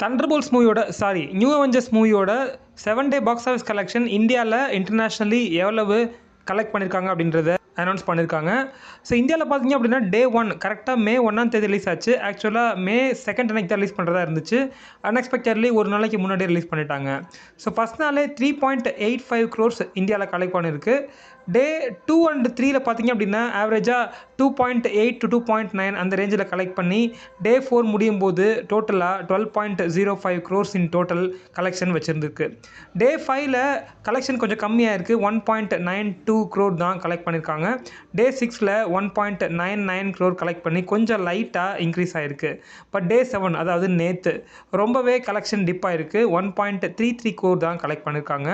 Thunderbolts மூவியோட new Avengers மூவியோட 7 டே box office collection இந்தியாவில் இன்டர்நேஷ்னலி எவ்வளவு கலெக்ட் பண்ணியிருக்காங்க அப்படின்றத அனௌன்ஸ் பண்ணியிருக்காங்க. ஸோ இந்தியாவில் பார்த்தீங்க அப்படின்னா டே 1 கரெக்டாக மே 1ஆம் தேதி ரிலீஸ் ஆச்சு. ஆக்சுவலாக மே 2 அன்னைக்கு தான் ரிலீஸ் பண்ணுறதா இருந்துச்சு. அன்எக்ஸ்பெக்டட்லி ஒரு நாளைக்கு முன்னாடியே ரிலீஸ் பண்ணிட்டாங்க. ஸோ ஃபஸ்ட் நாளே 3.85 crores இந்தியாவில் கலெக்ட் பண்ணியிருக்கு. டே 2 and 3ல பார்த்தீங்க அப்படின்னா ஆவரேஜாக 2.8 to 2.9 அந்த ரேஞ்சில் கலெக்ட் பண்ணி டே 4 முடியும் போது டோட்டலாக 12.05 crores இன் டோட்டல் கலெக்ஷன் வச்சுருந்துருக்கு. டே 5ல் கலெக்ஷன் கொஞ்சம் கம்மியாக இருக்குது. 1.92 crore தான் கலெக்ட் பண்ணியிருக்காங்க. டே 6ல் 1.99 crore கலெக்ட் பண்ணி கொஞ்சம் லைட்டாக இன்க்ரீஸ் ஆகிருக்கு. பட் டே 7 அதாவது நேற்று ரொம்பவே கலெக்ஷன் டிப் ஆகிருக்கு. 1.33 crore தான் கலெக்ட் பண்ணியிருக்காங்க.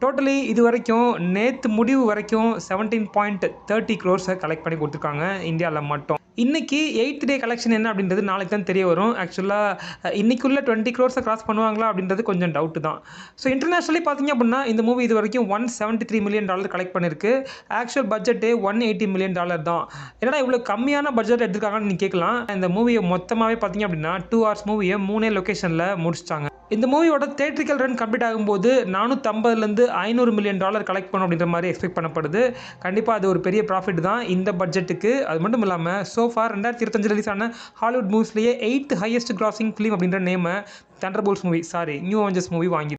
டோட்டலி இது வரைக்கும் நேற்று முடிவு வரைக்கும் 17.30 crores கலெக்ட் பண்ணி கொடுத்துருக்காங்க இந்தியாவில் மட்டும். இன்றைக்கி 8th டே கலெக்ஷன் என்ன அப்படின்றது நாளைக்கு தான் தெரிய வரும். ஆக்சுவலாக இன்றைக்குள்ள 20 crores கிராஸ் பண்ணுவாங்களா அப்படின்றது கொஞ்சம் டவுட்டு தான். ஸோ இன்டர்நேஷ்னலி பார்த்தீங்க அப்படின்னா இந்த மூவி இது வரைக்கும் $173 million கலெக்ட் பண்ணியிருக்கு. ஆக்சுவல் பட்ஜெட்டே $180 million தான். என்னடா இவ்வளோ கம்மியான பட்ஜெட் எடுத்துருக்காங்கன்னு நீங்கள் கேட்கலாம். இந்த மூவியை மொத்தமாகவே பார்த்தீங்க அப்படின்னா 2 hours மூவியை 3 லொக்கேஷனில் முடிச்சிட்டாங்க. இந்த மூவியோட தியேட்ரிக்கல் ரன் கம்ப்ளீட் ஆகும்போது $450 $500 million கலெக்ட் பண்ணும் அப்படின்ற மாதிரி எக்ஸ்பெக்ட் பண்ணப்படுது. கண்டிப்பாக அது ஒரு பெரிய ப்ராஃபிட் தான் இந்த பட்ஜெட்டுக்கு. அது மட்டும் இல்லாமல் சோஃபார் 2025 ரிலீஸ் ஆன ஹாலிவுட் மூவிஸ்லேயே 8th ஹையஸ்ட் கிராசிங் ஃபிலிம் அப்படின்ற நேமை Thunderbolts movie new Avengers movie வாங்கி